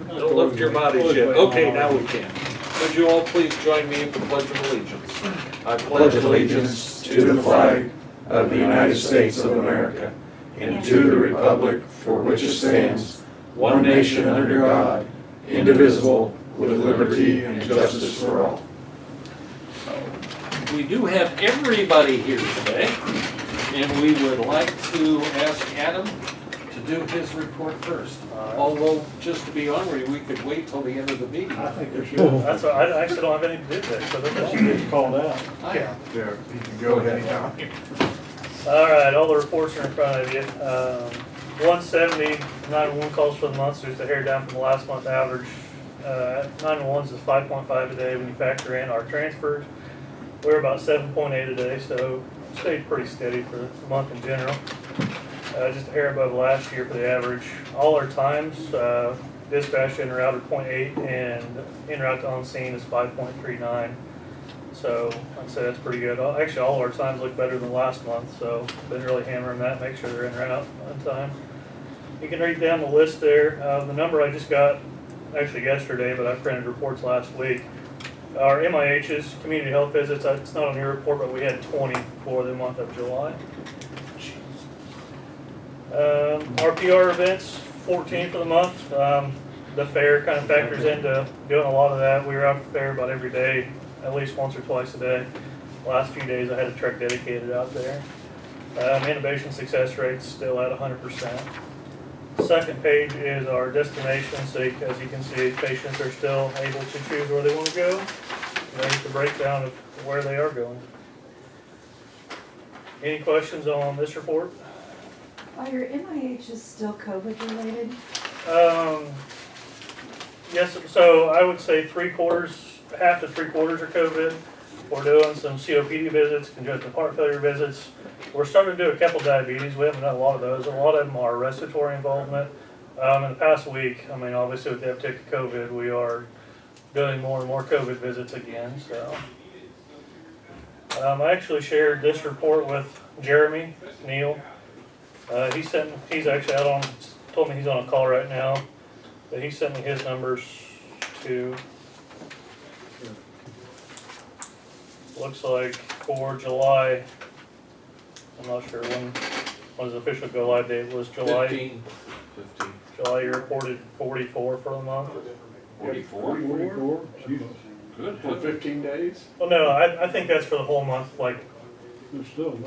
Don't lift your bodies yet. Okay, now we can. Would you all please join me in the Pledge of Allegiance? I pledge allegiance to the flag of the United States of America and to the republic for which it stands, one nation under God, indivisible, with liberty and justice for all. We do have everybody here today, and we would like to ask Adam to do his report first. Although, just to be honorary, we could wait till the end of the meeting. I think there should. That's what, I actually don't have anything to do today, so that's She gets called out. yeah. Yeah, you can go ahead anytime. All right, all the reports are in front of you. 170 911 calls for the month, so just a hair down from the last month average. 911s is 5.5 a day when you factor in our transfers. We're about 7.8 a day, so stayed pretty steady for the month in general. Just a hair above last year for the average. All our times, dispatch en route are 0.8 and en route to on scene is 5.39. So I'd say that's pretty good. Actually, all of our times look better than last month, so been really hammering that, make sure they're en route on time. You can read down the list there. The number I just got actually yesterday, but I printed reports last week. Our MIHs, community health visits, it's not on your report, but we had 20 for the month of July. Our PR events, 14 for the month. The fair kind of factors into doing a lot of that. We were out at the fair about every day, at least once or twice a day. Last few days I had a truck dedicated out there. Innovation success rate's still at 100%. Second page is our destination, so as you can see, patients are still able to choose where they want to go. There's the breakdown of where they are going. Any questions on this report? Are your MIHs still COVID related? Yes, so I would say half to three quarters are COVID. We're doing some COPD visits, congestive heart failure visits. We're starting to do a couple diabetes. We haven't done a lot of those. A lot of them are respiratory involvement. In the past week, I mean, obviously with the uptick of COVID, we are doing more and more COVID visits again. So I actually shared this report with Jeremy Neal. He's actually out on, told me he's on a call right now, but he sent me his numbers too. Looks like for July, I'm not sure when his official go live date was. July 15. July, you reported 44 for the month. 44? 44? Jesus. Good. For 15 days? Well, no, I think that's for the whole month, like It's still,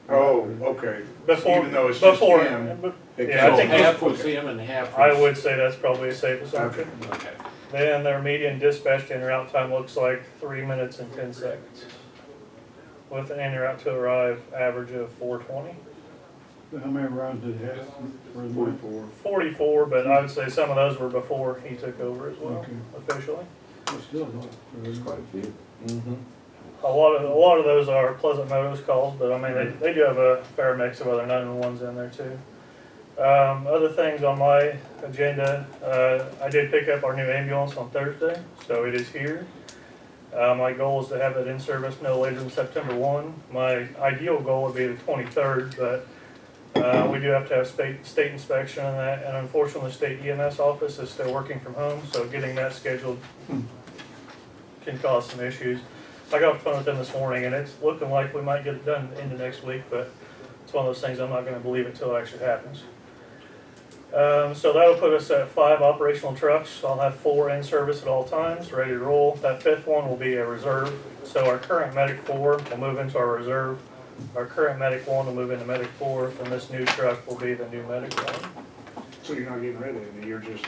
Oh, okay. before. Even though it's before, just him. yeah, I think half was him and half was... I would say that's probably a safe assumption. Okay. Then their median dispatch to en route time looks like 3 minutes and 10 seconds. With an en route to arrive average of 420. how many rounds did he have for the month? 44, but I would say some of those were before he took over as well, Okay. officially. It's still not. There's quite a few. Mm-hmm. A lot of those are Pleasant Meadows calls, but I mean, they do have a fair mix of other 911s in there too. Other things on my agenda, I did pick up our new ambulance on Thursday, so it is here. My goal is to have it in service no later than September 1. My ideal goal would be the 23rd, but we do have to have state inspection on that, and unfortunately the state EMS office is still working from home, so getting that scheduled can cause some issues. I got off the phone with them this morning, and it's looking like we might get it done into next week, but it's one of those things I'm not going to believe it until it actually happens. So that'll put us at 5 operational trucks. I'll have 4 in service at all times, ready to roll. That 5th one will be a reserve. So our current Medic 4 will move into our reserve. Our current Medic 1 will move into Medic 4, and this new truck will be the new Medic 1. So you're not getting rid of it, you're just...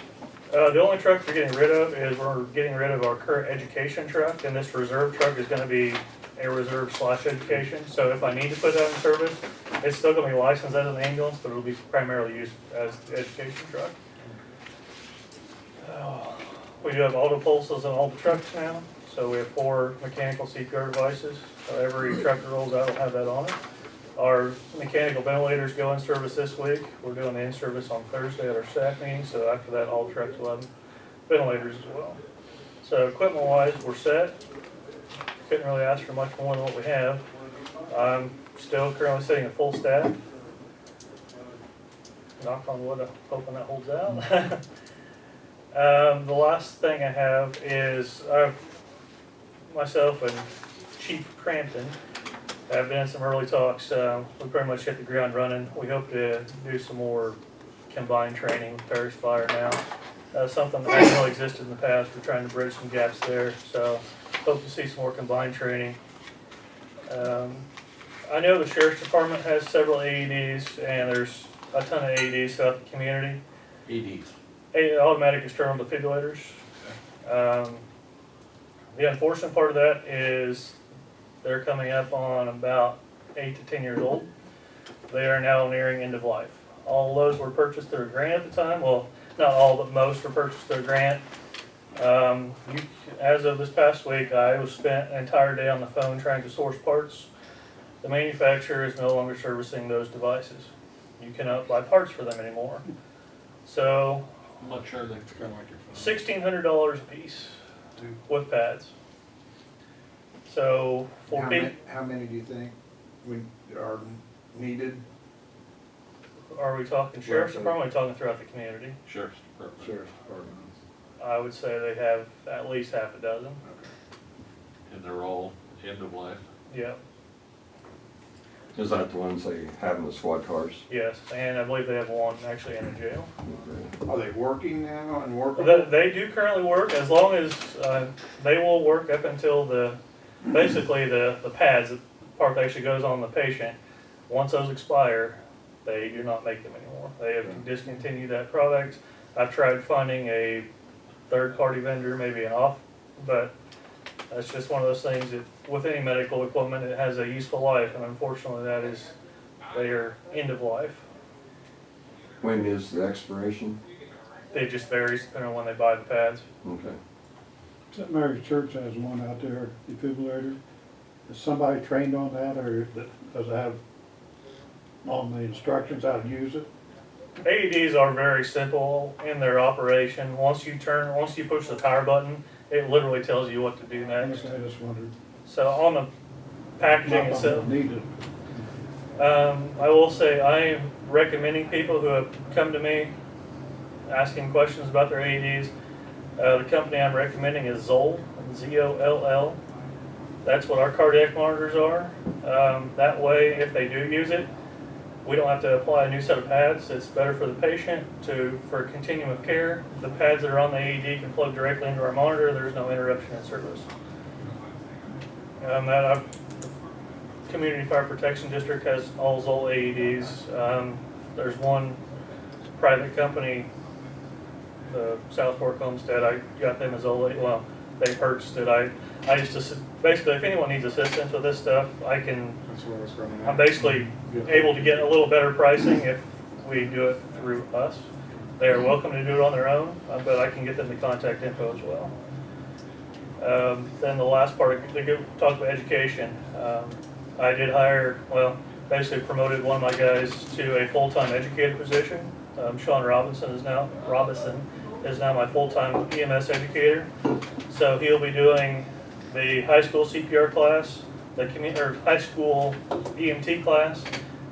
The only truck we're getting rid of is we're getting rid of our current education truck, and this reserve truck is going to be a reserve / education. So if I need to put that in service, it's still going to be licensed as an ambulance, but it'll be primarily used as the education truck. We do have auto pulses on all the trucks now. So we have 4 mechanical CPR devices. So every truck that rolls out will have that on it. Our mechanical ventilators go in service this week. We're doing the in-service on Thursday at our staff meeting, so after that all trucks will have ventilators as well. So equipment-wise, we're set. Couldn't really ask for much more than what we have. I'm still currently sitting at full staff. Knock on wood, I'm hoping that holds out. The last thing I have is myself and Chief Crampton have been in some early talks. We pretty much hit the ground running. We hope to do some more combined training with Parish Fire now. Something that hasn't really existed in the past. We're trying to bridge some gaps there. So hope to see some more combined training. I know the Sheriff's Department has several AEDs, and there's a ton of AEDs throughout the community. EDs. Automatic external defibrillators. The unfortunate part of that is they're coming up on about 8 to 10 years old. They are now nearing end of life. All those were purchased through a grant at the time. Well, not all, but most were purchased through a grant. As of this past week, I was spent an entire day on the phone trying to source parts. The manufacturer is no longer servicing those devices. You cannot buy parts for them anymore. So, I'm not sure they. $1,600 a piece with pads. So for people, How many do you think are needed? are we talking Sheriff's Department? Or are we talking throughout the community? Sheriff's Department. Sheriff's Department. I would say they have at least half a dozen. And they're all end of life. Yeah, Is that the ones they have in the squad cars? yes, and I believe they have one actually in a jail. Are they working now and working? They do currently work as long as they will work up until basically the pads, the part that actually goes on the patient. Once those expire, they do not make them anymore. They have discontinued that product. I've tried finding a third-party vendor, maybe an off, but that's just one of those things that with any medical equipment, it has a useful life, and unfortunately they are end of life. When is the expiration? It just varies depending on when they buy the pads. Okay. St. Mary's Church has one out there, defibrillator. Is somebody trained on that, or does it have on the instructions how to use it? AEDs are very simple in their operation. Once you push the power button, it literally tells you what to do next. I just wondered. So on the packaging Not itself, needed. I will say I am recommending people who have come to me asking questions about their AEDs. The company I'm recommending is Zoll, Z-O-L-L. That's what our cardiac monitors are. That way, if they do use it, we don't have to apply a new set of pads. It's better for the patient for a continuum of care. The pads that are on the AED can plug directly into our monitor. There's no interruption in service. Community Fire Protection District has all Zoll AEDs. There's one private company, the South Fork Homestead. I got them as Zoll. Well, they purchased it. I just basically, if anyone needs assistance with this stuff, I can. That's what I was running I'm basically able to get a little better pricing if we do it through us. They are welcome to do it on their own, but I can get them the contact info as well. Then the last part, they talk about education. I did basically promoted one of my guys to a full-time educator position. Sean Robinson is now my full-time EMS educator. So he'll be doing the high school CPR class, high school EMT class,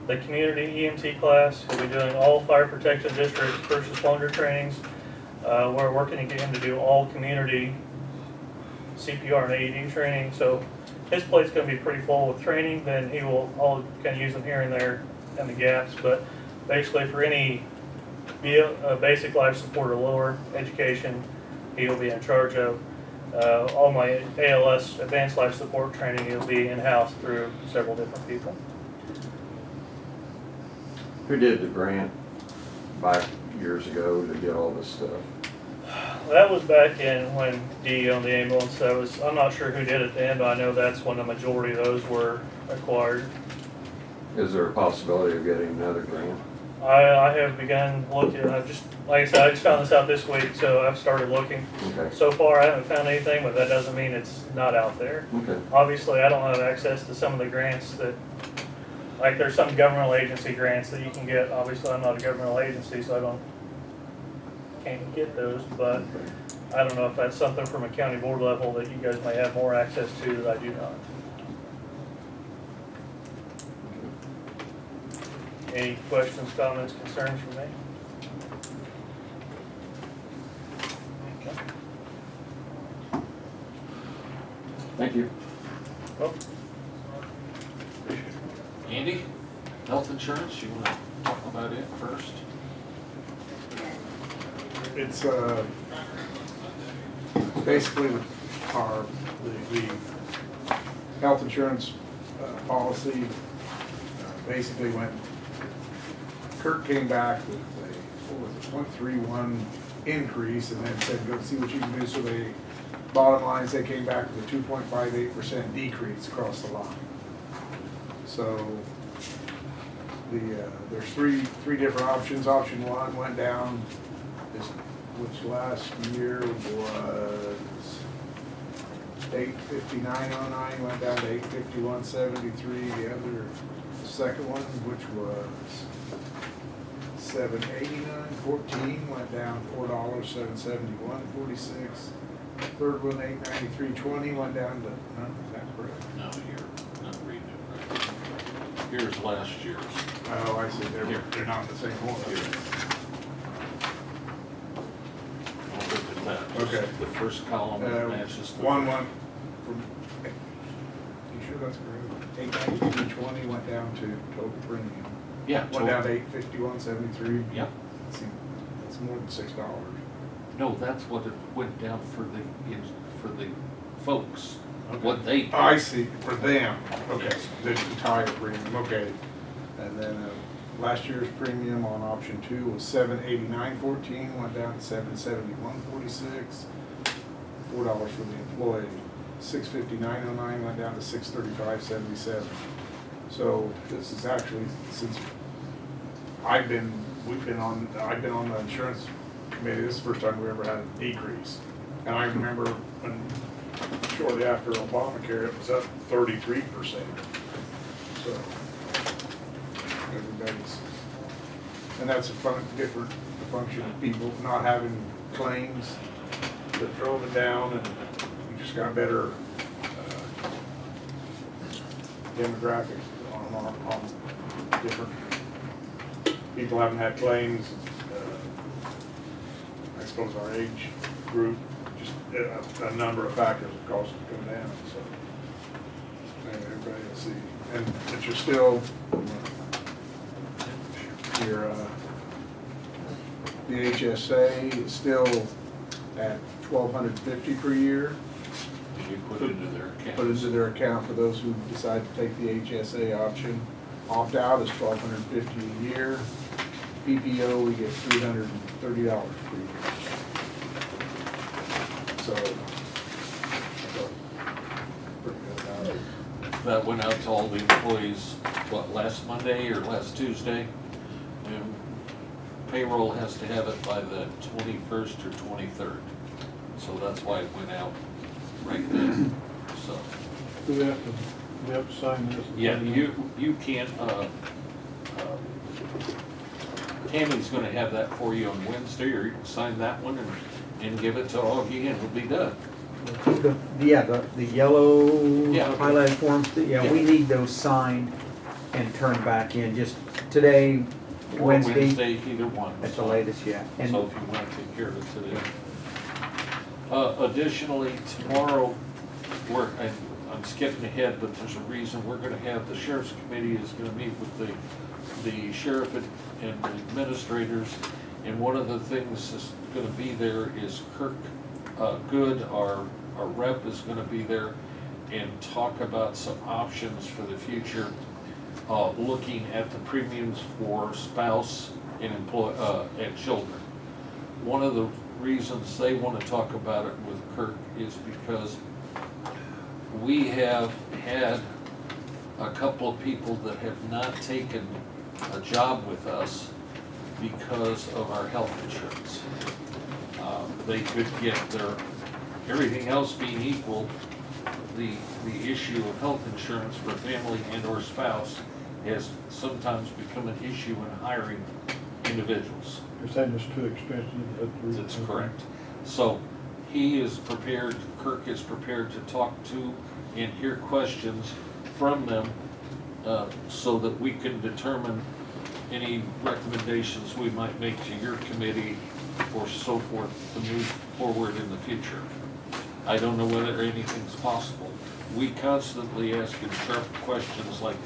the community EMT class. He'll be doing all fire protection district first responder trainings. We're working to get him to do all community CPR and AED training. So his plate's going to be pretty full with training. Then I'll kind of use them here and there in the gaps. But basically, for any basic life support or lower education, he'll be in charge of. All my ALS, advanced life support training, will be in-house through several different people. Who did the grant back years ago to get all this stuff? That was back in when Dee owned the ambulance. I'm not sure who did it then, but I know that's when the majority of those were acquired. Is there a possibility of getting another grant? I have begun looking. Like I said, I just found this out this week, so I've started looking. Okay. So far, I haven't found anything, but that doesn't mean it's not out there. Okay. Obviously, I don't have access to some of the grants like there's some governmental agency grants that you can get. Obviously, I'm not a governmental agency, so can't get those, but I don't know if that's something from a county board level that you guys may have more access to that I do not. Any questions, comments, concerns from me? Thank you. Well, Andy, health insurance, you wanna talk about it first? It's, basically the health insurance policy basically went, Kirk came back with a, what was it, 0.31 increase and then said, go see what you can do. So they, bottom line, they came back with a 2.58% decrease across the line. So there's three different options. Option one went down, which last year was 859.09, went down to 851.73. The second one, which was 789.14, went down $4, 771.46. Third one, 893.20, went down to, no, is that correct? No, you're not reading it right. Here's last year's. Oh, I see, they're not in the same order. Don't look at that. Just Okay. The first column matches the. One from, you sure that's correct? 893.20 went down to total premium. Yeah. Went down to 851.73. Yep. See, that's more than $6. No, that's what it went down for the folks, what they. Oh, I see, for them, okay, Yes. the entire premium, okay. And then, last year's premium on option two was 789.14, went down to 771.46. $4 for the employee. 659.09 went down to 635.77. So this is actually, since I've been on the insurance committee, this is the first time we ever had a decrease. And I remember when, shortly after Obamacare, it was up 33%. So, everybody's, and that's different function of people not having claims that drove it down, and we just got better demographics on different people haven't had claims. I suppose our age group, just a number of factors have caused it to come down. So maybe everybody will see, and but you're still the HSA is still at $1,250 per year. You put into their account. Put into their account for those who decide to take the HSA option. Opt out is $1,250 a year. PPO, we get $330 per year. So, pretty good about it. That went out to all the employees, what, last Monday or last Tuesday? And payroll has to have it by the 21st or 23rd. So that's why it went out right then, so. Do we have to sign this? Yeah, you can't, Tammy's gonna have that for you on Wednesday, or you can sign that one and give it to Augie and it'll be done. The yellow Yeah. highlighted forms, Yeah. we need those signed and turned back in, just today, Or Wednesday, either one. at the so- latest, yeah. And So if you wanna take care of it today. Additionally, tomorrow, I'm skipping ahead, but there's a reason, we're gonna have, the sheriff's committee is gonna meet with the sheriff and the administrators, and one of the things that's gonna be there is Kirk Good, our rep, is gonna be there and talk about some options for the future, looking at the premiums for spouse and and children. One of the reasons they want to talk about it with Kirk is because we have had a couple of people that have not taken a job with us because of our health insurance. They could get everything else being equal, the issue of health insurance for family and or spouse has sometimes become an issue in hiring individuals. You're saying it's too expensive? That's correct. So he is prepared, Kirk is prepared to talk to and hear questions from them so that we can determine any recommendations we might make to your committee or so forth to move forward in the future. I don't know whether anything's possible. We constantly ask him sharp questions like,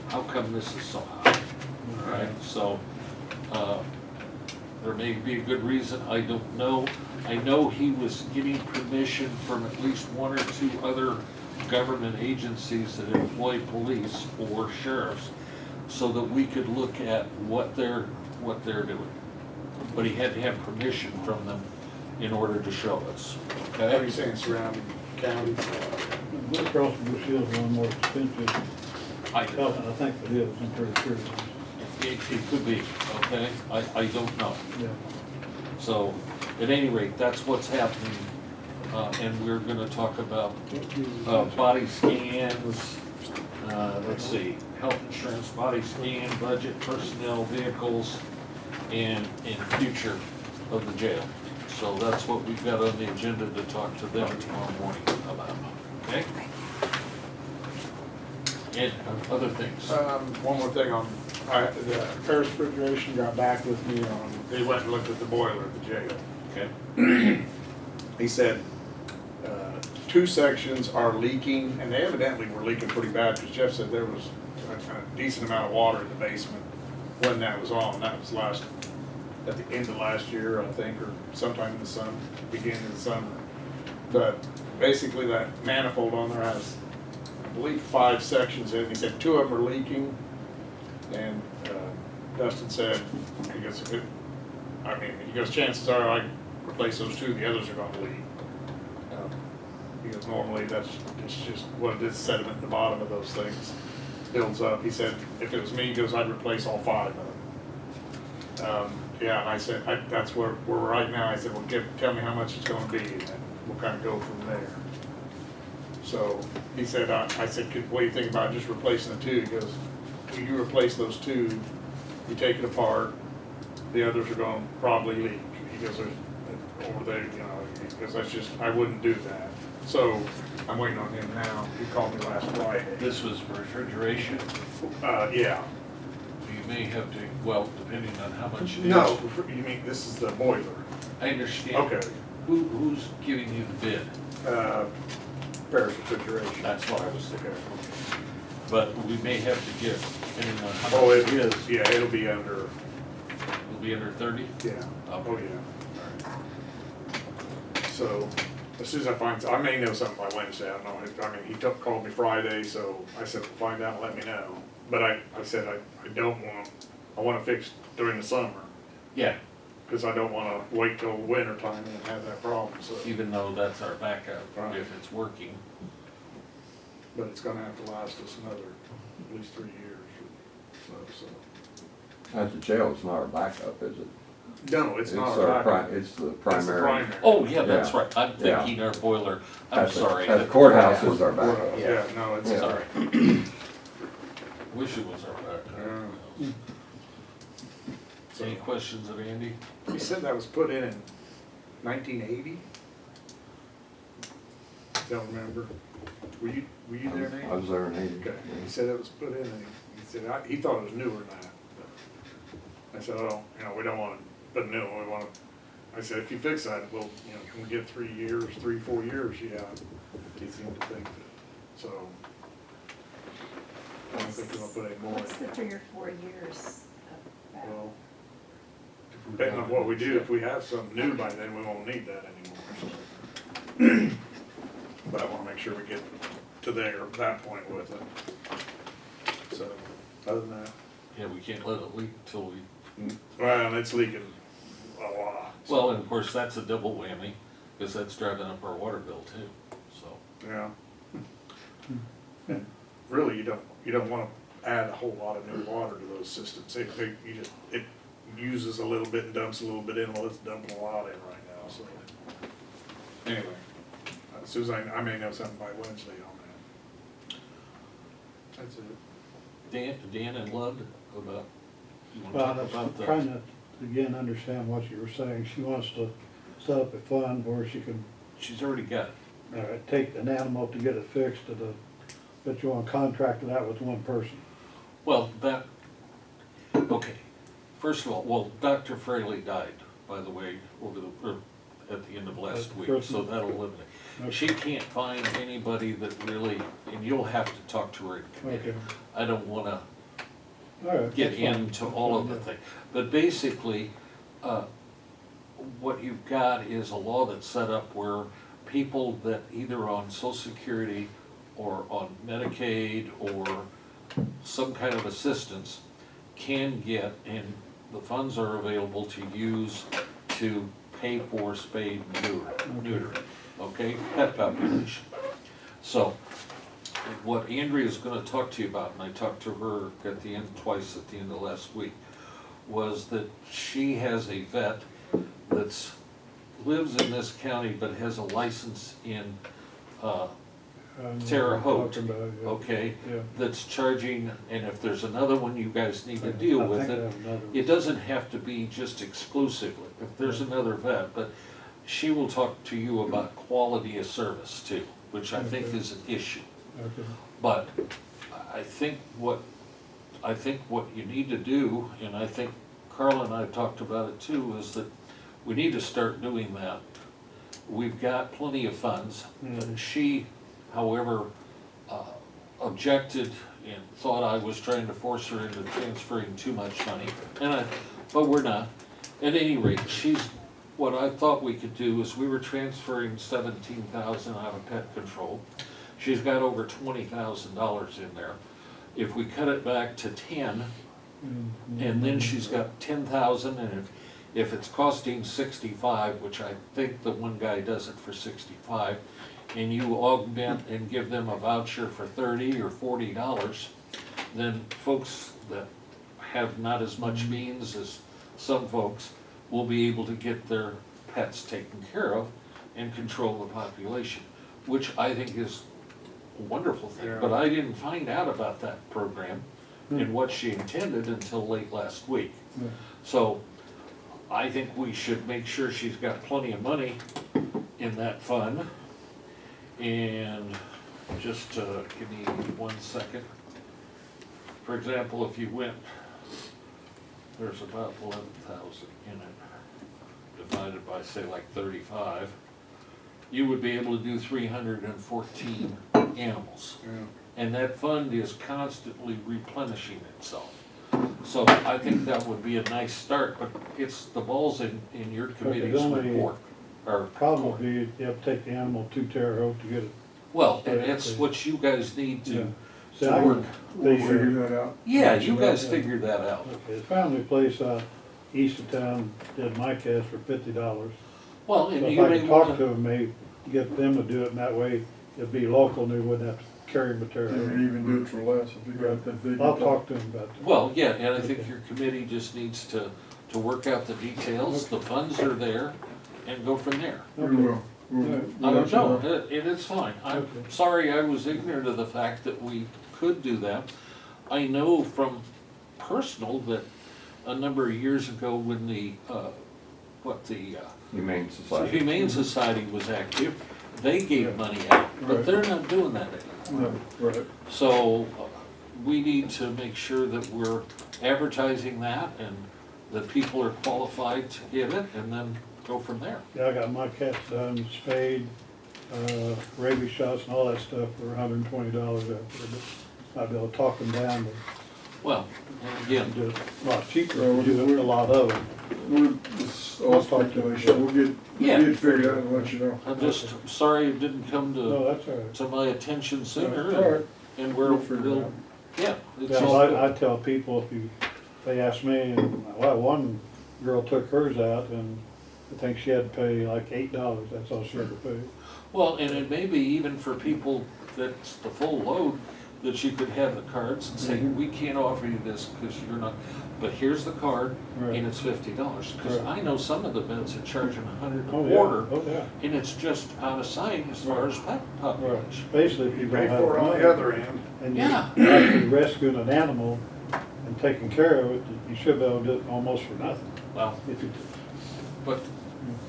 how come this is so high? Right, so, there may be a good reason, I don't know. I know he was getting permission from at least one or two other government agencies that employ police or sheriffs, so that we could look at what they're doing. But he had to have permission from them in order to show us, What are you okay? saying, surrounding counties? Blue Cross Blue Shield's one more expensive I health, and I think it is, I'm pretty sure. It could be, okay? I don't know. Yeah. So, at any rate, that's what's happening. And we're gonna talk about, body scans, let's see, health insurance, body scan, budget, personnel, vehicles, and future of the jail. So that's what we've got on the agenda to talk to them tomorrow morning about, okay? And other things. One more thing on, the Paris Refrigeration got back with me on, they went and looked at the boiler at the jail. Okay. He said, two sections are leaking, and they evidently were leaking pretty bad, because Jeff said there was a decent amount of water in the basement when that was on. That was at the end of last year, I think, or sometime in the summer, beginning of the summer. But basically that manifold on there has, I believe, 5 sections in it. He said 2 of them are leaking, and Dustin said, he goes, chances are I replace those 2, the others are gonna leak. He goes, normally it's just what it is, sediment at the bottom of those things builds up. He said, if it was me, he goes, I'd replace all 5 of them. Yeah, and I said, that's where we're right now. I said, well, tell me how much it's gonna be, and then we'll kind of go from there. So he said, I said, what do you think about just replacing the 2? He goes, when you replace those 2, you take it apart, the others are gonna probably leak. He goes, or they, because that's just, I wouldn't do that. So I'm waiting on him now. He called me last Friday. This was refrigeration. Yeah. You may have to, well, depending on how much it is. No, you mean, this is the boiler. I understand. Okay. Who's giving you the bid? Paris Refrigeration. That's what I was thinking. Okay. But we may have to give, depending on how Oh, much it it is, is. yeah, it'll be under, It'll be under 30? yeah, oh, yeah. So, as soon as I find, I may know something by Wednesday, I don't know, I mean, he called me Friday, so I said, find out and let me know. But I said, I don't want, I wanna fix during the summer, Yeah, cause I don't wanna wait till winter time and have that problem, so. even though that's our backup, Right. if it's working. But it's gonna have to last us another, at least 3 years or so. At the jail, it's not our backup, is it? No, it's not our backup. It's the It's the primary. Oh, yeah, that's Yeah. right. I'm Yeah. thinking our boiler. I'm At the- sorry. At the courthouse is our backup. Yeah, no, it's, Yeah. Sorry. Wish it was our backup. Yeah. Any questions of Andy? he said that was put in 1980? Don't remember. Were you there, Nate? I was there in '80. Okay, he said it was put in, and he said, he thought it was newer than that. But I said, oh, we don't want to put new, we want to, I said, if you fix that, we'll, can we get 3 years, 3-4 years? Yeah, he seemed to think that, so. I don't think we're gonna put any more in What's the there. 3 or 4 years of that? Well, depending on what we do, if we have something new by then, we won't need that anymore. So. But I wanna make sure we get to that point with it. So, other than that, Yeah, we can't let it leak till we, well, it's leaking a lot. well, and of course, that's a double whammy, because that's driving up our water bill too, so. Yeah. And really, you don't wanna add a whole lot of new water to those systems. It uses a little bit and dumps a little bit in, well, it's dumping a lot in right now, so. Anyway, as soon as I may know something by Wednesday on that. That's it. Dan and Lud, about, you wanna Well, talk I'm about trying the, to, again, understand what you were saying. She wants to set up a fund where she can, she's already got it. take an animal to get it fixed but you want to contract it out with one person. Well, okay, first of all, Dr. Fraley died, by the way, at the end of last week, Christmas. so that'll eliminate. Okay. She can't find anybody that really, and you'll have to talk to her in committee. Okay. I don't wanna All right, get that's fine. into That's all fine, of the yeah. things. But basically, what you've got is a law that's set up where people that either on social security or on Medicaid or some kind of assistance can get, and the funds are available to use to pay for spade and neutering, okay, pet population. So, what Andrea's gonna talk to you about, and I talked to her at the end, twice at the end of last week, was that she has a vet that's, lives in this county but has a license in, I know what Terre you're Haute, talking about, yeah. okay? Yeah. That's charging, and if there's another one you guys need to I deal think with I it, have another one. it doesn't have to be just exclusively, if there's another vet, but she will talk to you about quality of service too, which I think Okay. is an issue. Okay. But I think what you need to do, and I think Carla and I talked about it too, is that we need to start doing that. We've got plenty of funds. Mhm. She, however, objected and thought I was trying to force her into transferring too much money, but we're not. At any rate, what I thought we could do is we were transferring 17,000 out of pet control. She's got over $20,000 in there. If we cut it back to 10, and then she's got 10,000, and if it's costing 65, which I think the one guy does it for 65, and you augment and give them a voucher for $30 or $40, then folks that have not as much means as some folks will be able to get their pets taken care of and control the population, which I think is a wonderful thing. Yeah. But I didn't find out about that program and what she intended until late last week. Yeah. So I think we should make sure she's got plenty of money in that fund. And just give me 1 second. For example, if you went, there's about 11,000 in it, divided by say like 35, you would be able to do 314 animals. Yeah. And that fund is constantly replenishing itself. So I think that would be a nice start, but the ball's in your committee's only- report. Or Problem would be, you have to take the animal to Terre Haute to get it. well, and Yeah, that's okay. what you guys need Yeah. to See, I work. would- We'll the, figure that out. Yeah, you guys Yeah. figure that out. Okay, the family place east of town did my cast for $50. Well, So and if you I may could talk to wanna, them, maybe get them to do it, and that way it'd be local and they wouldn't have to carry You material. can even do it for less if you got that big. I'll talk to them about that. well, yeah, and I think Okay. your committee just needs to work out the details, the funds are there, and go from there. We Okay. will. We'll Yeah. I let don't you know, it's fine. I'm Okay. sorry I was ignorant of the fact that we could do that. I know from personal that a number of years ago when the Humane Society. Humane Society was active, they Yeah. gave money out, but Right. they're not doing that anymore. No, right. So we need to make sure that we're advertising that and that people are qualified to get it and then go from there. Yeah, I got my cats done, spayed, rabies shots and all that stuff for $120 out there, but I'd be able to talk them down to Well, and again, do it a lot cheaper, Well, to do a lot of them. It's all speculation. We'll get Yeah. it figured out and let you know. I'm just sorry it didn't come No, that's all right. to my attention sooner. All right. And we're, We'll figure it out. yeah, it's Yeah, all well, good. I tell people, they ask me, and, well, one girl took hers out, and I think she had to pay like $8, that's all she had to pay. Well, and it may be even for people that's the full load, that you could have the cards and say, Mhm. we can't offer you this because you're not, but here's the card Right. and it's $50. Because Right. I know some of the vets are charging $100 Oh, a yeah, quarter, oh, yeah. and it's just out of sight as far as pet Right, population. basically, if you You don't pay have for it on money, the other end. and Yeah. you're actually rescuing an animal and taking care of it, you should be able to do it almost for nothing. Well, If you, but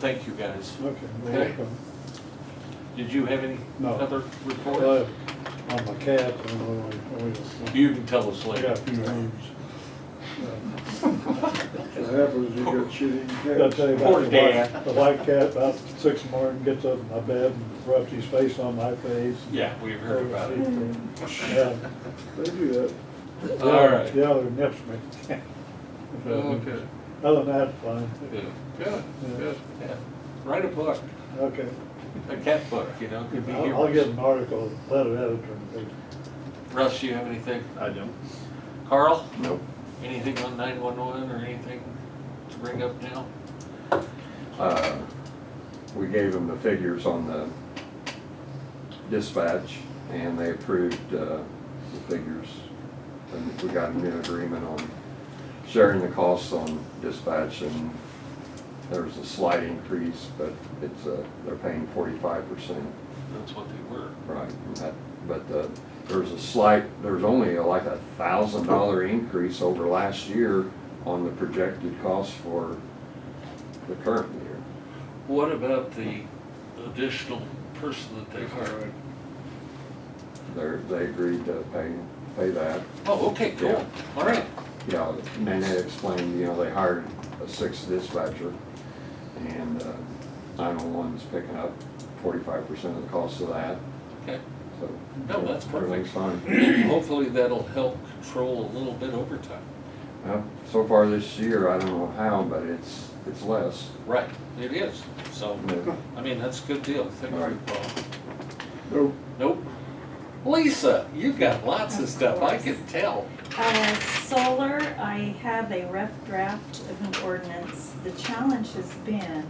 thank you guys. okay, well, Okay. welcome. Did you have any No. other report? Well, on my cats, I don't know, You can tell us I later. got a few names. happens, you get shitty I'll tell you Poor about dad. the white cat, about 6 in the morning, gets up in my bed and rubs his face on my face. Yeah, we've heard about it. Yeah. They do that. All right. Yeah, they're nips me. Okay. Other than that, it's fine. Good, good, Yeah. good, yeah. Write a book, Okay. a cat book, you know, could be I'll get humorous. an article, let it editor. Russ, you have anything? I don't. Carl, Nope. anything on 911 or anything to bring up now? We gave them the figures on the dispatch, and they approved the figures. And we got a new agreement on sharing the costs on dispatch, and there's a slight increase, but it's, they're paying 45%. That's what they were. Right, and that, but there's only like $1,000 increase over last year on the projected cost for the current year. What about the additional person that they hired? They agreed to pay that. Oh, okay, cool, Yeah. all right. Yeah, and then they explained, they hired a 6th dispatcher, and 911's picking up 45% of the cost of that, Okay, so. No, that's everything's fine. hopefully that'll help control a little bit overtime. Well, so far this year, I don't know how, but it's less. Right, it is, so, Yeah. I mean, that's a good deal, thank All you, right. Paul. Nope. Nope. Lisa, you've got lots of stuff, I can tell. Solar, I have a rough draft of an ordinance. The challenge has been,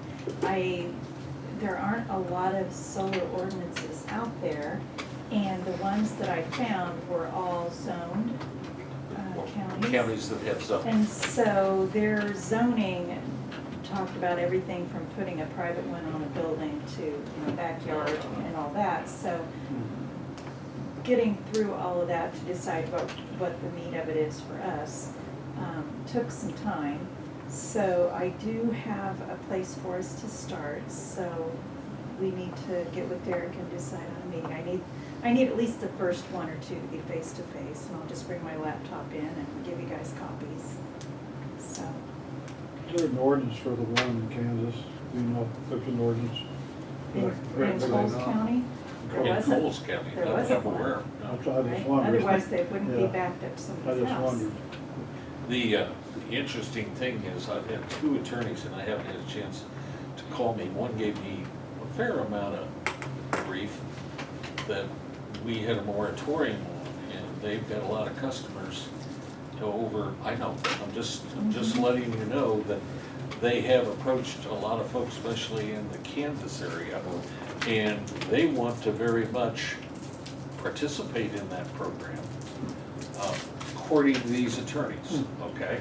there aren't a lot of solar ordinances out there, and the ones that I found were all zoned counties. Counties that have some. And so their zoning talked about everything from putting a private one on a building to backyard and all that. So getting through all of that to decide what the meat of it is for us took some time. So I do have a place for us to start. So we need to get with Derek and decide on a meeting. I need at least the first one or two to be face to face, and I'll just bring my laptop in and give you guys copies. So. Is there an ordinance for the one in Kansas? Do you know if there's an ordinance? In Coles County? There In wasn't. Coles County, There I'm wasn't not aware. one. No. I just Right? wondered. Otherwise, they wouldn't be Yeah. backed up to I somebody's just house. wondered. The interesting thing is I've had 2 attorneys and I haven't had a chance to call me. One gave me a fair amount of grief that we had a moratorium on, and they've got a lot of customers over, I know, I'm just letting you know that they have approached a lot of folks, especially in the Kansas area, and they want to very much participate in that program, according to these attorneys, okay?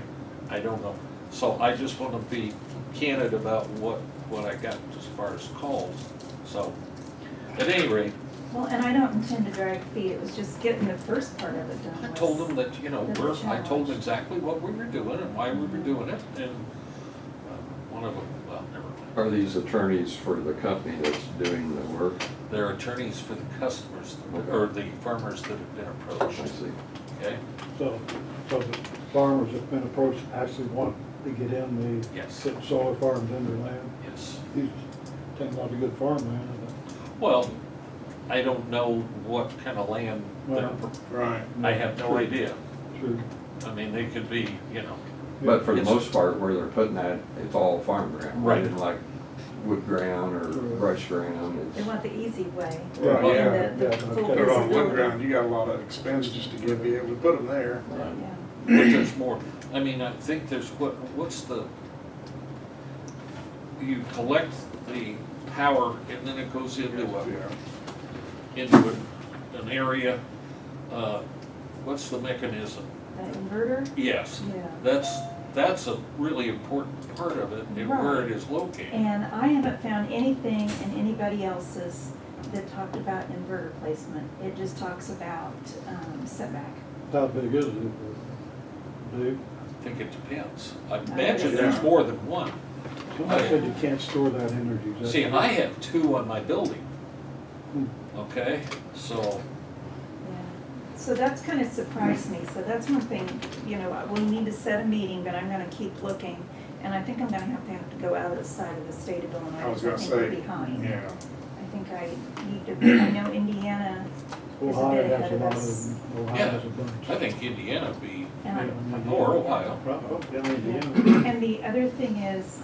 I don't know. So I just want to be candid about what I got as far as calls. So, at any rate, Well, and I don't intend to drag feet, it was just getting the first part of it done. I was- told them that, That's a I told them challenge. exactly what we were doing and why we were doing it, and one of them, well, never mind. Are these attorneys for the company that's doing the work? They're attorneys for the customers, or the farmers that have been I approached, see. okay? So the farmers that have been approached actually want to get in the Yes. get solar farms in their land. Yes. These tend not to good farmland. Well, I don't know what kind of land they're, Right. I have no idea. True. I mean, they could be, But for the It's- most part, where they're putting that, it's all farm ground. Right. Rather than like wood ground or brush ground. They It's, want the easy way. Right, Yeah. yeah. And the Yeah, full okay. They're on wood visibility. ground, you got a lot of expense just to be able to put them there. right. Yeah. but there's more. I mean, I think there's, what's the, you collect the power and then it goes into an area, what's the mechanism? The inverter? Yes, Yeah. that's a really important part of it and where it is located. And I haven't found anything in anybody else's that talked about inverter placement. It just talks about setback. How big is it? Big? I think it depends. I guess imagine so. there's more than one. Somebody said you can't store that energy. Is that See, true? I have 2 on my building, Hmm. okay? So, Yeah. So that's kind of surprised me. So that's one thing, we need to set a meeting, but I'm gonna keep looking And I think I'm gonna have to go out of the side of the state of Illinois, I was because I gonna think we're say, behind. yeah. I think I need to, I know Indiana is a Ohio bit has ahead a of lot us. of them. Ohio Yeah, has a bunch. I think Indiana would be, And I, or Ohio. Probably, yeah, Indiana. And the other thing is,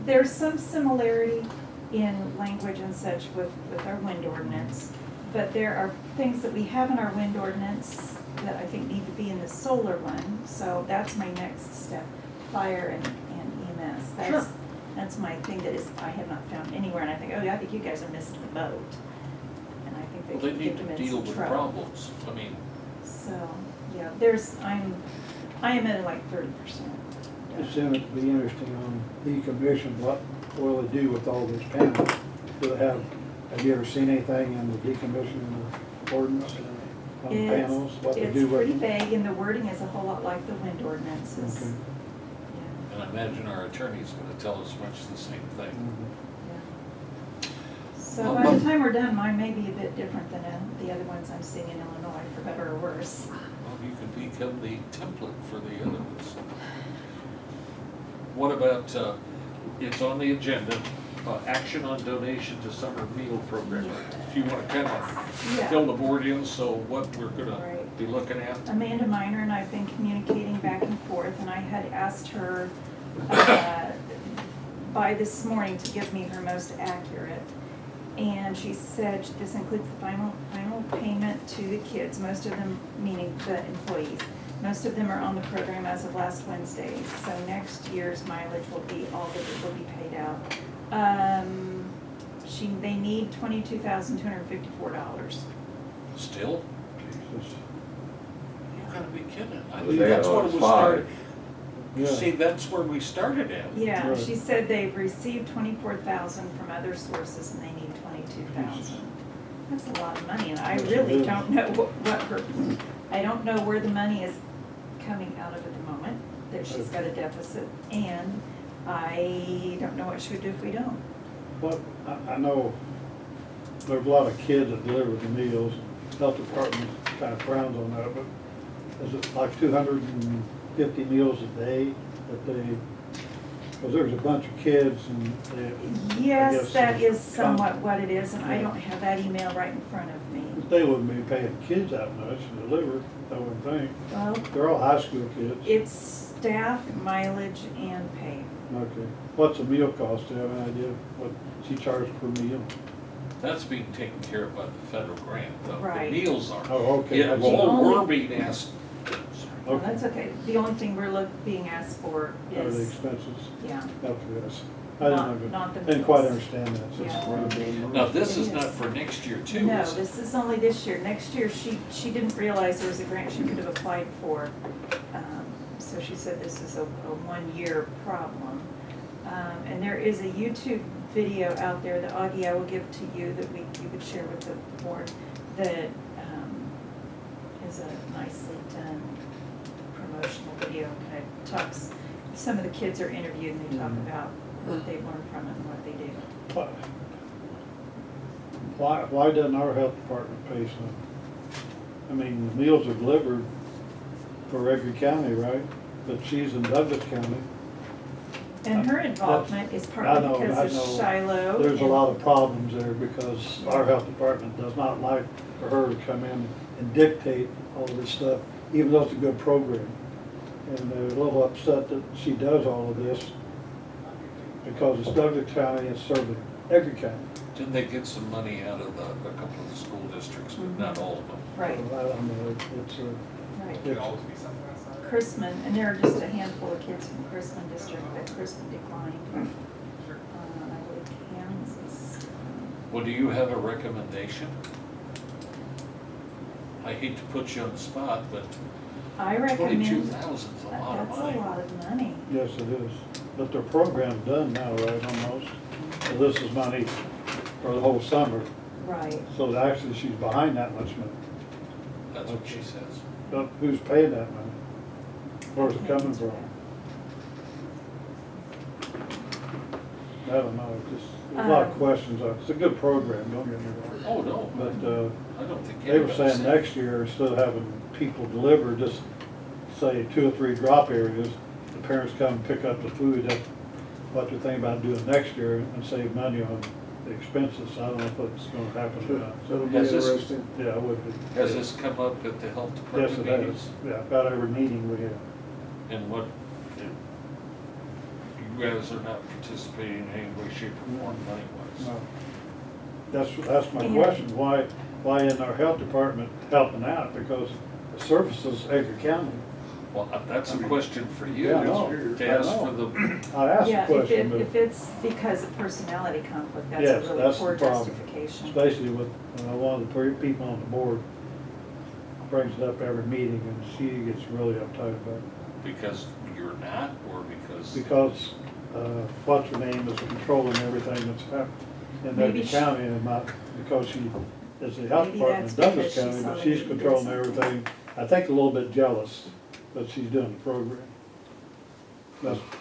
there's some similarity in language and such with our wind ordinance, but there are things that we have in our wind ordinance that I think need to be in the solar one, so that's my next step, fire and EMS. Sure. That's my thing that is, I have not found anywhere, and I think, oh yeah, I think you guys have missed the boat. And I think Well, they they could need get them to in deal some with trouble. problems. I mean, So, yeah, I am at like 30%. It's gonna be interesting on decommission, what will they do with all these panels? Do they have you ever seen anything in the decommission ordinance on panels? What they It's do with pretty them? vague, and the wording is a whole lot like the wind ordinances. Okay. Yeah, and I imagine our attorney's gonna tell us much the same thing. Mhm. yeah. So by the time we're done, mine may be a bit different than the other ones I'm seeing in Illinois, for better or worse. Well, you can become the template for the other ones. What about, it's on the agenda, action on donation to summer meal program. If you wanna kind of Yeah. fill the board in, so what we're gonna Right. be looking at? Amanda Miner and I've been communicating back and forth, and I had asked her by this morning to give me her most accurate. And she said this includes the final payment to the kids, most of them, meaning the employees. Most of them are on the program as of last Wednesday, so next year's mileage will be, all of it will be paid out. They need $22,254. Still? Jesus. You gotta be kidding. I But think they that's had what it was five. started. Yeah. See, that's where we started at. Yeah, Right. she said they've received 24,000 from other sources and they need 22,000. That's a lot of money, and I Yes, it really is. don't know what her, I don't know where the money is coming out of at the moment, that she's got a deficit, and I don't know what she would do if we don't. But I know there's a lot of kids that deliver the meals. Health department kind of frowns on that, but is it like 250 meals a day that they, because there's a bunch of kids and they. I Yes, guess that is some- somewhat what it is, and I don't have that email right in front of me. They wouldn't be paying kids that much to deliver, I wouldn't think. Well, They're all high school kids. it's staff, mileage, and pay. Okay. What's the meal cost? Do you have an idea what she charges per meal? That's being taken care of by the federal grant, though. Right. The meals are. Oh, okay. Yeah, That's- well, only- we're being asked, Well, Okay. that's okay. The only thing we're being asked for Are the is, expenses? yeah, Okay, yes. I Not the didn't quite meals. understand that. so it's Yeah. part of the- now, this It is not is. for next year too, no, is it? this is only this year. Next year, she didn't realize there was a grant she could have applied for. So she said this is a one-year problem. And there is a YouTube video out there that Augie, I will give to you that you could share with the board that is a nicely done promotional video. Kind of talks, some of the kids are interviewed and they talk about what they learned from it and what they do. Why doesn't our health department pay some? I mean, the meals are delivered for Edgar County, right? But she's in Douglas County. And her involvement is I partly know, because I of know. Shiloh. There's a and- lot of problems there because our health department does not like for her to come in and dictate all this stuff, even though it's a good program. And they're a little upset that she does all of this because it's Douglas County and serving Edgar County. Didn't they get some money out of a couple of the school districts, but not all of them? Right, So I don't know, it's right. it's, Chrisman, and there are just a handful of kids from Chrisman district that Chrisman declined. I believe Kansas. Well, do you have a recommendation? I hate to put you on the spot, but I recommend. 22,000 is a lot of That's money. a lot of money. yes, it is. But their program's done now, right, almost? So this is money for the whole summer. Right. So actually, she's behind that much money. That's what she says. But who's paying that money? Where's it coming from? I don't know, just, there's a lot of questions. It's a good program, don't get me wrong. Oh, no, But I don't think they were anybody saying said- next year, instead of having people deliver, just say 2 or 3 drop areas, parents come and pick up the food, that's what they're thinking about doing next year and save money on the expenses. I don't know if it's gonna happen or not. That'll be Has this- interesting. Yeah, it would be. Has this come up at the health Yes, department it meetings? has. Yeah, about every meeting we have. And what, you guys are not participating in any way, shape, or form money-wise? No. That's my Yeah. question, why isn't our health department helping out? Because the services Edgar County. Well, that's a question for you, Yeah, I know. to I ask know. for the, I asked the Yeah, question, but if it's because of personality conflict, that's yes, a really that's poor the problem. justification. Especially with, one of the people on the board brings it up every meeting and she gets really uptight about it. because you're not, or because? Because, what's her name is controlling everything that's happening in Maybe Edgar she- County and not, because she is the health Maybe department that's in Douglas because she's County, but already she's did controlling something. everything. I think a little bit jealous that she's doing the program.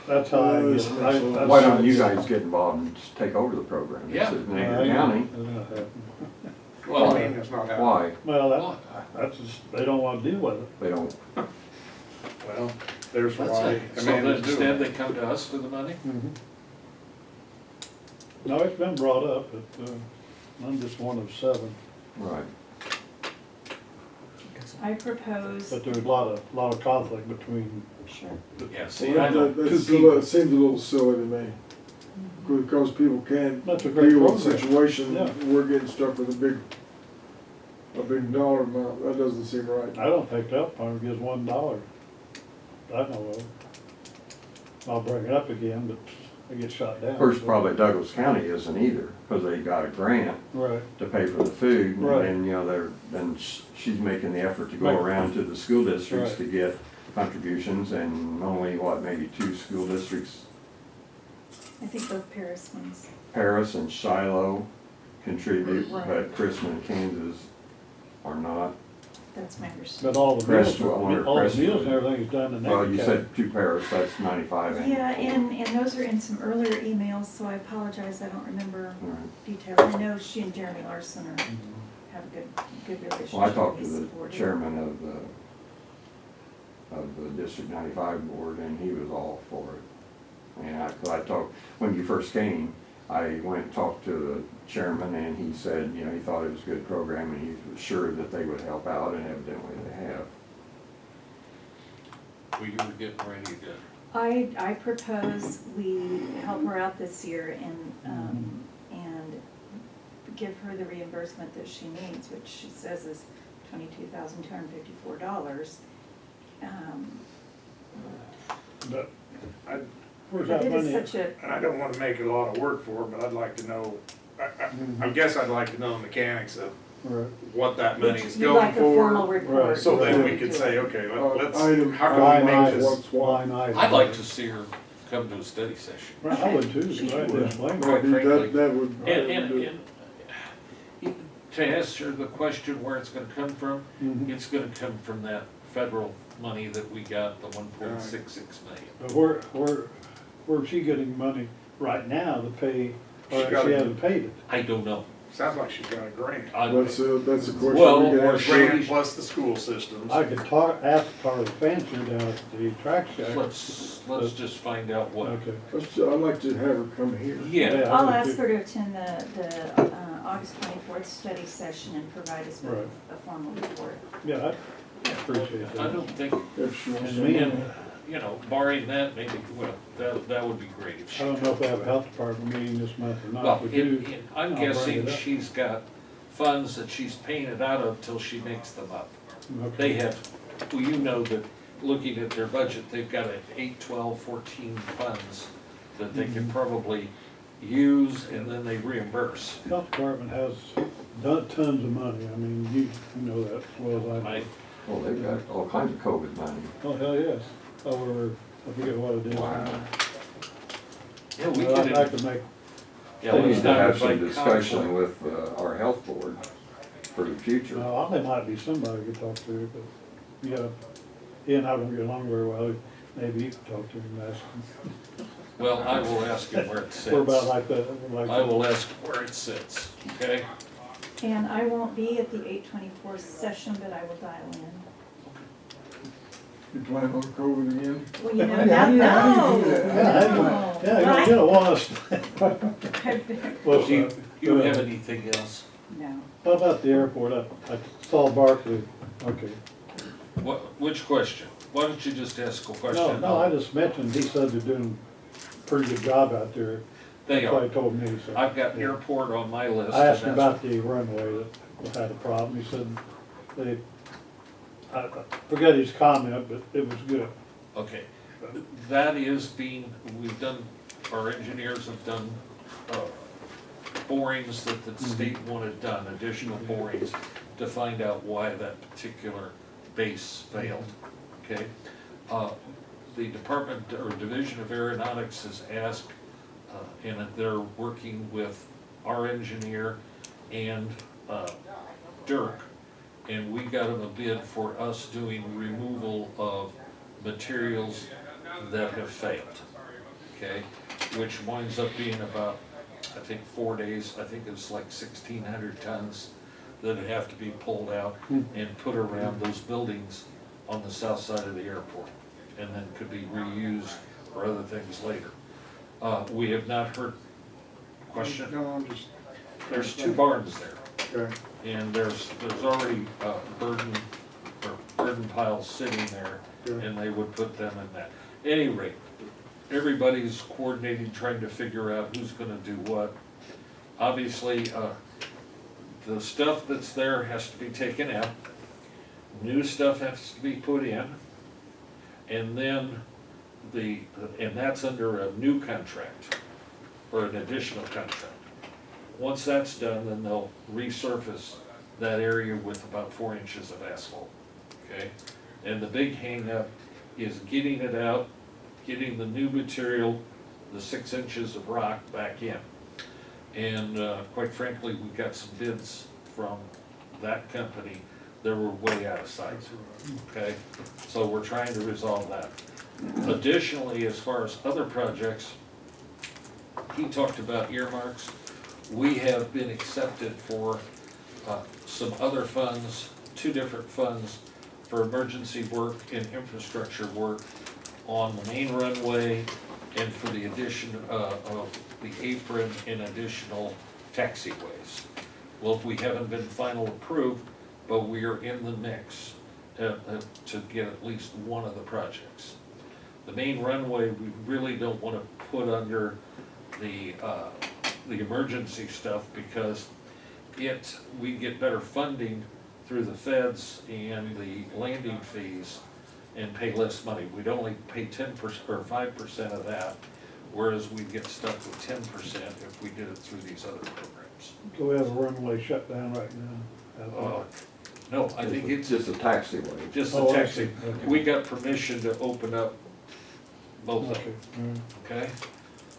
That's how I get it. That's Why how don't I you see it. guys get involved and just take over the program? It's Yeah. in I Edgar ain't- County. it's not happening. Well, I mean, it's not happening. Why? Well, Well, that's just, they don't wanna deal with it. They don't. Well, there's that's why it. So then Amanda's instead doing they it. come to us for the money? No, it's been brought up, but, I'm just one of 7. Right. I propose, But there's a lot of conflict between. sure, Yeah, see, Well, I don't, That's two people. it seems a little silly to me, because people can't That's a great deal with program. situation, Yeah. we're getting stuck with a big dollar amount, that doesn't seem right. I don't think the health department gives $1. I know of. I'll bring it up again, but I get shot down. Of course, so- probably Douglas County isn't either, because they got a grant Right, to pay for the food, and Right. then, then she's making the effort to go Right. around to the school districts Right. to get contributions, and only, maybe 2 school districts, I think both Paris ones. Paris and Shiloh, contribute, Right. but Chrisman and Kansas are not. That's my understanding. but all the meals, Crestwood, I wonder all the Crestwood. meals and everything's done in that Well, you county. said 2 Paris, that's 95. ain't it? Yeah, and those are in some earlier emails, so I apologize, I don't remember All right. details. I know she and Jeremy Larson are, have a good relationship. Well, I talked to He's the supportive. chairman of the District 95 board, and he was all for it. And I talked, when you first came, I went and talked to the chairman, and he said, he thought it was a good program, and he was sure that they would help out, and evidently they have. well, you were getting ready to, I propose we help her out this year and give her the reimbursement that she needs, which she says is $22,254. But I- where's But that it is money? such a, And I don't wanna make it a lot of work for her, but I'd like to know, I guess I'd like to know the mechanics of Right. what that money is you'd going like a formal for. report. Right. So then we to could it. say, okay, let's, Item- how can Line we make item, this? line item. I'd like to see her come to a study session. Right, I would too, She right, would. explain it. Quite frankly. That would. And to answer the question where it's gonna come from, Mhm. it's gonna come from that federal money that we got, the 1.66 million. But where's she getting money right now to pay, or She got she it. hasn't paid it? I don't know. Sounds like she's got a grant. That's a question. Well, we could or ask grant- her. Grant plus the school systems. I could ask Carla Fancher down at the track shack. Let's just find out what, Okay. I'd like to have her come here. yeah, Yeah. I'll I ask would her to attend the August 24th study session and provide us with Right. a formal report. Yeah, I appreciate I that. don't think, If she wants And to. me, and, barring that, maybe, well, that would be great if I she. don't know if they have a health department meeting this month or not. Well, If we do, I'm I'll bring guessing it up. she's got funds that she's paying it out of till she makes them up. They okay. have, well, you know that, looking at their budget, they've got 8, 12, 14 funds that they can probably use and then they reimburse. Health department has done tons of money. I mean, you know that as well as I I, do. Well, they've got all kinds of COVID money. Oh, hell yes. Over, I forget what it is. Wow. yeah, we Well, I'd like could, to make, yeah, We let's need to not have some invite discussion conflict. with our health board for the future. there might be somebody to talk to, but, yeah, he and I don't get along very well. Maybe you can talk to him and ask him. Well, I will ask him where it sits. We're about like that, like. I will ask where it sits, okay? And I won't be at the 8/24 session, but I will dial in. You plan on COVID again? Well, you know, How now, do you- how do no, you do that? no. Yeah, you get a wasp. Well, Do you have anything else? No. How about the airport? I saw Barkley, okay. Which question? Why don't you just ask a question? No, I just mentioned, he said they're doing a pretty good job out there. They That's what are. he told me, so. I've got Yeah. airport on my list. I asked and him that's- about the runway that had a problem, he said they, I forget his comment, but it was good. Okay, that is our engineers have done borings that the state wanted done, additional borings, to find out why that particular base failed, okay? The Department or Division of Aeronautics has asked, and they're working with our engineer and Dirk, and we got them a bid for us doing removal of materials that have failed, okay? Which winds up being about, I think, 4 days, I think it's like 1,600 tons that have to be pulled out and put around those buildings on the south side of the airport, and then could be reused for other things later. We have not heard, question? No, I'm just. There's 2 barns there. Okay. And there's already burden piles sitting there, Good. and they would put them in that. Any rate, everybody's coordinating, trying to figure out who's gonna do what. Obviously, the stuff that's there has to be taken out, new stuff has to be put in, and then and that's under a new contract, or an additional contract. Once that's done, then they'll resurface that area with about 4 inches of asphalt, okay? And the big hang-up is getting it out, getting the new material, the 6 inches of rock back in. And quite frankly, we got some bids from that company that were way out of sight, okay? So we're trying to resolve that. Additionally, as far as other projects, he talked about earmarks. We have been accepted for some other funds, 2 different funds for emergency work and infrastructure work on the main runway and for the addition of the apron and additional taxiways. Well, we haven't been final approved, but we are in the mix to get at least one of the projects. The main runway, we really don't want to put under the emergency stuff because we get better funding through the feds and the landing fees and pay less money. We'd only pay 10% or 5% of that, whereas we'd get stuck with 10% if we did it through these other programs. So we have a runway shut down right now. No, I think it's just a taxiway. just the Oh, I taxi. see. Okay. We got permission to open up both of Okay, them, okay?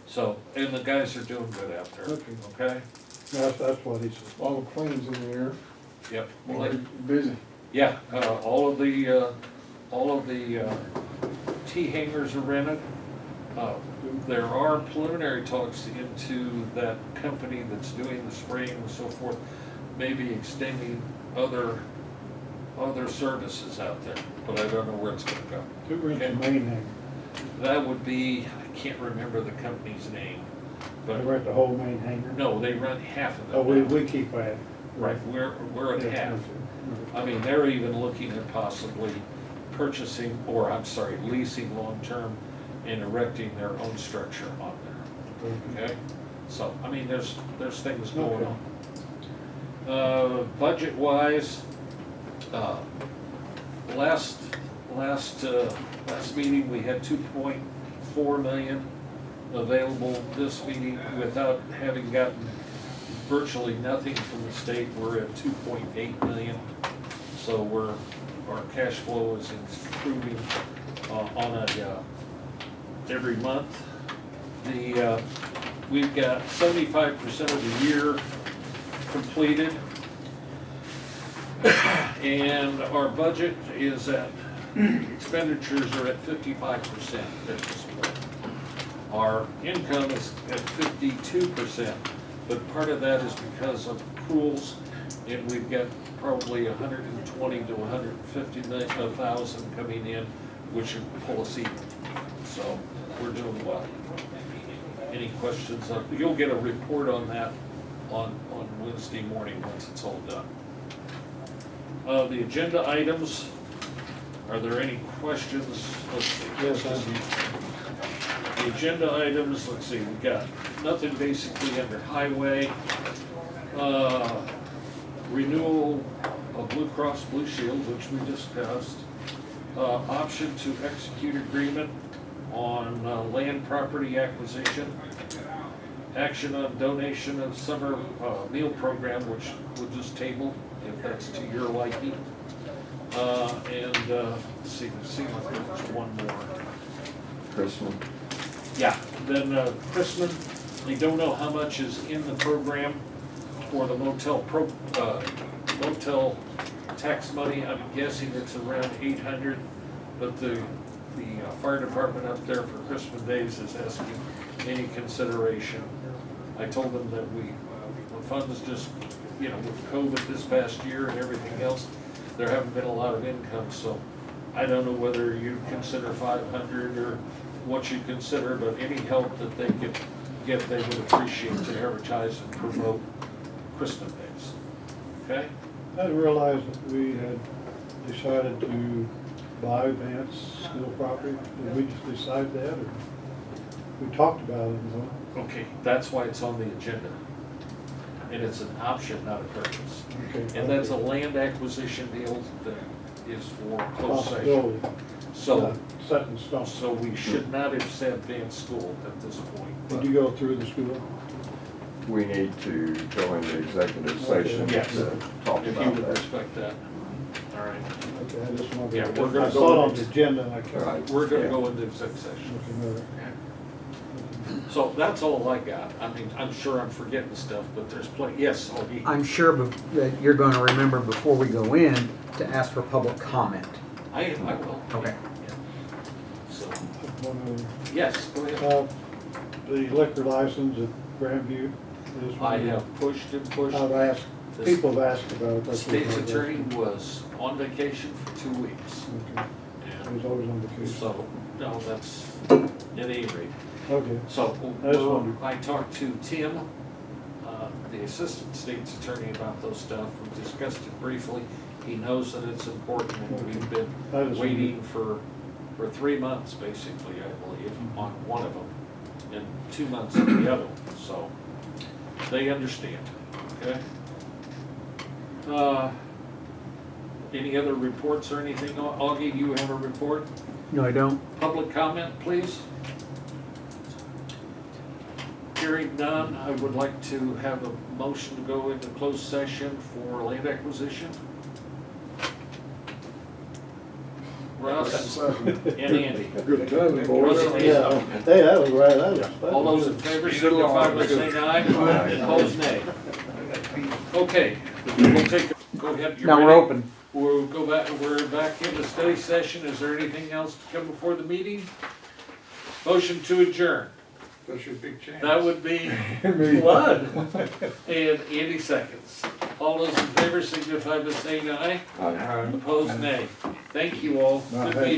So, and the guys are doing good out there, Okay. okay? that's what he said. All the planes in the air, Yep. busy. Yeah, all of the T hangars are rented. There are preliminary talks into that company that's doing the spraying and so forth, maybe extending other services out there, but I don't know where it's gonna go. Who rents the main hangar? That would be, I can't remember the company's name, They but, rent the whole main hangar? no, they run half of it. Oh, we now. keep that. Right, we're at Yeah, half. okay. I mean, they're even looking at possibly purchasing, or I'm sorry, leasing long-term and erecting their own structure on there, okay? So, I mean, there's things going on. Budget-wise, last meeting, we had 2.4 million available. This meeting, without having gotten virtually nothing from the state, we're at 2.8 million. So our cash flow is improving on every month. We've got 75% of the year completed. And our budget is expenditures are at 55% at this point. Our income is at 52%, but part of that is because of accruals, and we've got probably 120 to 150,000 coming in which should pull us even. So we're doing well. Any questions? You'll get a report on that on Wednesday morning once it's all done. The agenda items, are there any questions? Let's see. Yes, I The agenda items, let's see, we got nothing basically under highway. Renewal of Blue Cross Blue Shield, which we discussed. Option to execute agreement on land property acquisition. Action on donation of summer meal program, which we'll just table if that's to your liking. And let's see if there's one more. Christmas. Yeah, then Christmas, we don't know how much is in the program for the motel tax money. I'm guessing it's around 800, but the fire department up there for Christmas days is asking any consideration. I told them that the funds just, with COVID this past year and everything else, there haven't been a lot of income, so I don't know whether you consider 500 or what you consider, but any help that they could get, they would appreciate to advertise and promote Christmas days. Okay? I didn't realize that we had decided to buy Vance School property. Did we just decide that, or we talked about it, Okay, that's why it's on the agenda. And it's an option, not a purchase. Okay. And that's a land acquisition deal that is for closed session. Possibility, So, not set in stone. so we should not have said Vance School at this point. Did you go through the school? We need to go into executive session Yes. to talk If you about would that. respect that. All right. Okay, I just wanted Yeah, to, we're gonna I go saw it on into- the agenda and I kept Right. We're gonna Yeah. go into exec session. looking at it. So that's all I got. I mean, I'm sure I'm forgetting stuff, but there's plenty. Yes, Augie. I'm sure that you're going to remember before we go in to ask for public comment. I will. Okay. So, One yes, go ahead. of the liquor license at Grandview is. I have pushed and pushed. I've asked, The people have asked about it. The That's state's what I- attorney was on vacation for 2 weeks. Okay, And he's always on vacation. so, no, that's at any rate. Okay, So I just wondered. I talked to Tim, the assistant state's attorney, about those stuff. We discussed it briefly. He knows that it's important, and we've I been just waiting for 3 months, basically, I believe, on one of them, and 2 months on the other one. So they understand, okay? Any other reports or anything? Augie, you have a report? No, I don't. Public comment, please? Hearing none, I would like to have a motion to go into closed session for land acquisition. Russ and Andy. Good timing, Russ boys. and Andy. yeah, hey, that was right, that was. All those in favor signify by saying aye, and opposed nay. Okay, we'll take, go ahead, you're Now we're ready? open. We'll go back, we're back into study session. Is there anything else to come before the meeting? Motion to adjourn. That's your big chance. That would be Blood. And Andy seconds. All those in favor signify by saying aye. Aye. Opposed, nay. Thank you all. Good meeting.